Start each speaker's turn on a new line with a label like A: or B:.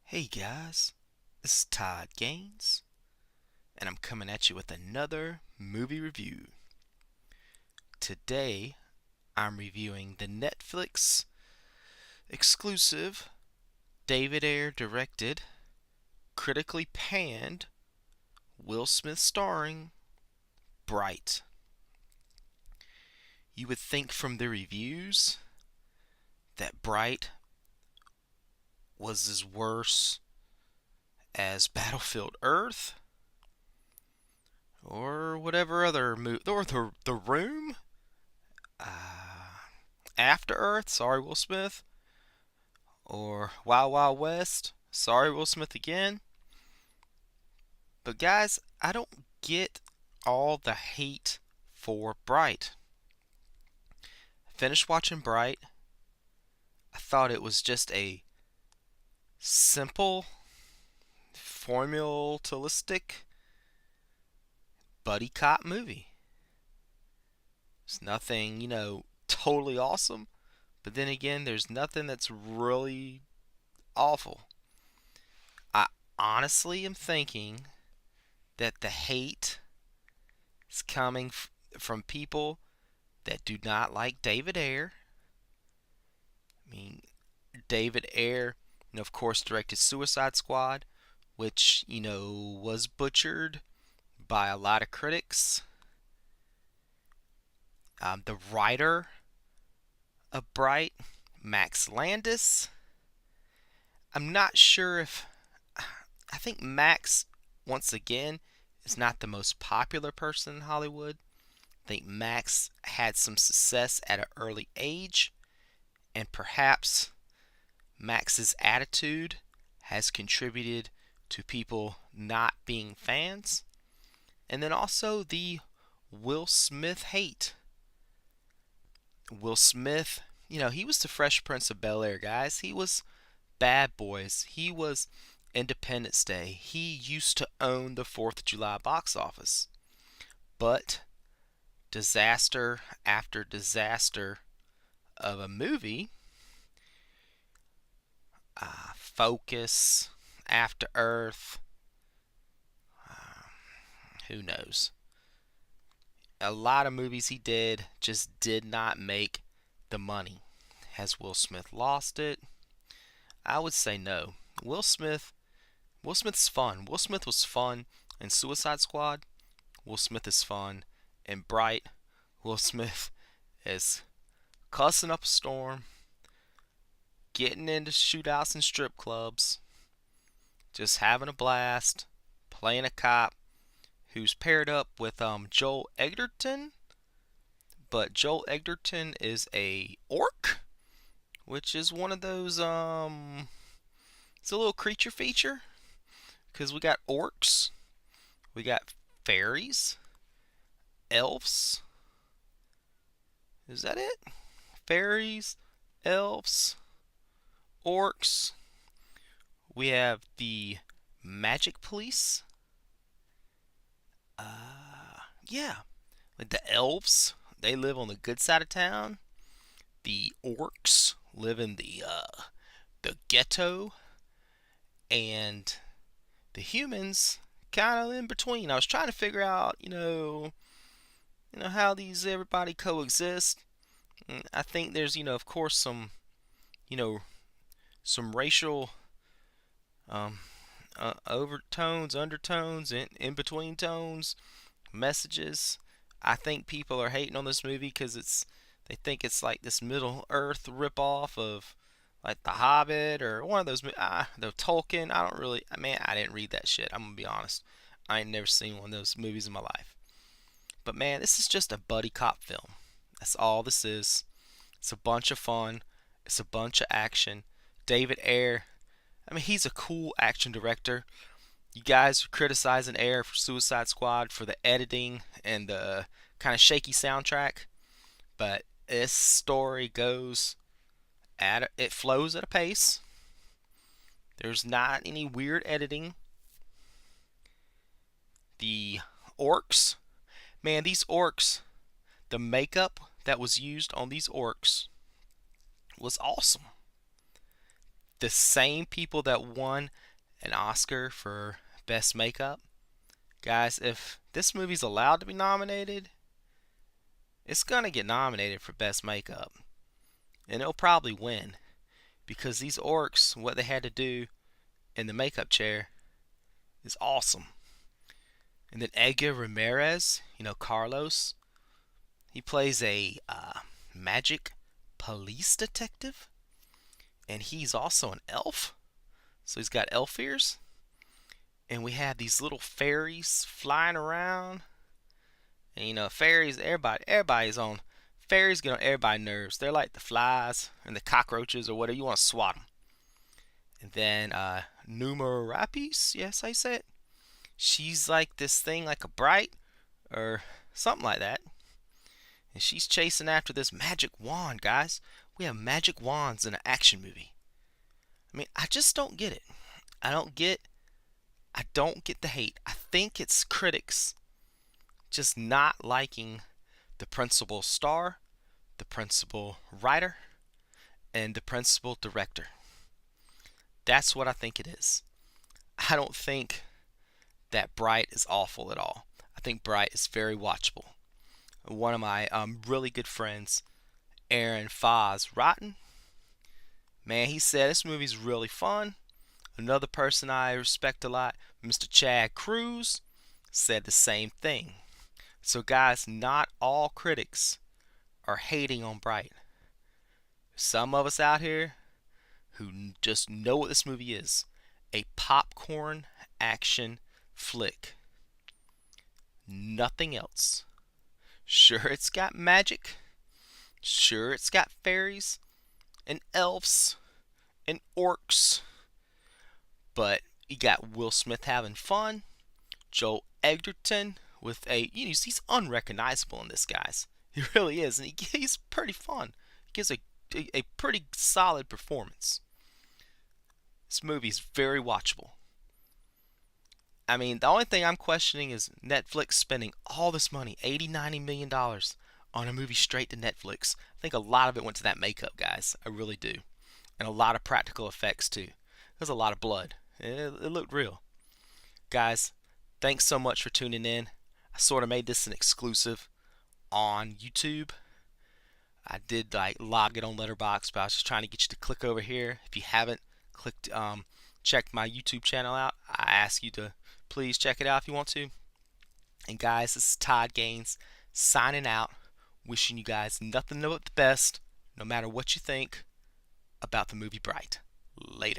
A: Hey guys, this is Todd Gaines, and I'm coming at you with another movie review. Today, I'm reviewing the Netflix exclusive, David Ayer directed, critically panned, Will Smith starring, Bright. You would think from the reviews that Bright was as worse as Battlefield Earth or whatever other movie, or the Room. After Earth, sorry Will Smith, or Wild Wild West, sorry Will Smith again. But guys, I don't get all the hate for Bright. I finished watching Bright. I thought it was just a simple, formalistic buddy cop movie. It's nothing, totally awesome. But then again, there's nothing that's really awful. I honestly am thinking that the hate is coming from people that do not like David Ayer. I mean, David Ayer, of course, directed Suicide Squad, which, was butchered by a lot of critics. The writer of Bright, Max Landis, I'm not sure if. I think Max, once again, is not the most popular person in Hollywood. I think Max had some success at an early age, and perhaps Max's attitude has contributed to people not being fans. And then also the Will Smith hate. Will Smith, he was the Fresh Prince of Bel-Air, guys. He was Bad Boys. He was Independence Day. He used to own the 4th of July box office. But disaster after disaster of a movie, Focus, After Earth, who knows? A lot of movies he did just did not make the money. Has Will Smith lost it? I would say no. Will Smith's fun. Will Smith was fun in Suicide Squad. Will Smith is fun in Bright. Will Smith is cussing up a storm, getting into shootouts and strip clubs, just having a blast, playing a cop who's paired up with Joel Edgerton, but Joel Edgerton is a orc, which is one of those it's a little creature feature because we got orcs, we got fairies, elves. Is that it? Fairies, elves, orcs. We have the magic police. Yeah, like the elves, they live on the good side of town. The orcs live in the ghetto, and the humans kind of in between. I was trying to figure out, how these everybody coexist. I think there's, of course, you know, some racial um, overtones, undertones, and in between tones, messages. I think people are hating on this movie because they think it's like this Middle Earth ripoff of like The Hobbit or one of those. The Tolkien. I don't really. Man, I didn't read that shit. I'm gonna be honest. I ain't never seen one of those movies in my life. But man, this is just a buddy cop film. That's all this is. It's a bunch of fun. It's a bunch of action. David Ayer. I mean, he's a cool action director. You guys are criticizing Ayer for Suicide Squad for the editing and the kind of shaky soundtrack, but this story it flows at a pace. There's not any weird editing. The orcs, man, these orcs, the makeup that was used on these orcs was awesome. The same people that won an Oscar for Best Makeup, guys, if this movie's allowed to be nominated, it's gonna get nominated for Best Makeup. And it'll probably win because these orcs, what they had to do in the makeup chair is awesome. And then Edgar Ramirez, Carlos, he plays a magic police detective, and he's also an elf. So he's got elf ears, and we have these little fairies flying around. And fairies, everybody's on. Fairies get on everybody's nerves. They're like the flies and the cockroaches or whatever. You want to swat them. And then Numerapis, yes, I said. She's like this thing, like a bright or something like that. And she's chasing after this magic wand, guys. We have magic wands in an action movie. I mean, I just don't get it. I don't get the hate. I think it's critics just not liking the principal star, the principal writer, and the principal director. That's what I think it is. I don't think that Bright is awful at all. I think Bright is very watchable. One of my really good friends, Aaron Foz Rotten, man, he said this movie's really fun. Another person I respect a lot, Mr. Chad Cruz, said the same thing. So guys, not all critics are hating on Bright. Some of us out here who just know what this movie is. A popcorn action flick. Nothing else. Sure, it's got magic. Sure, it's got fairies and elves and orcs. But you got Will Smith having fun. Joel Edgerton with he's unrecognizable in this, guys. He really is, and he's pretty fun. He gives a pretty solid performance. This movie's very watchable. I mean, the only thing I'm questioning is Netflix spending all this money, $80-90 million, on a movie straight to Netflix. I think a lot of it went to that makeup, guys. I really do. And a lot of practical effects, too. There's a lot of blood. It looked real. Guys, thanks so much for tuning in. I sort of made this an exclusive on YouTube. I did log it on Letterboxd, but I was just trying to get you to click over here. If you haven't clicked, checked my YouTube channel out, I ask you to please check it out if you want to. And guys, this is Todd Gaines signing out, wishing you guys nothing but the best, no matter what you think about the movie Bright. Later.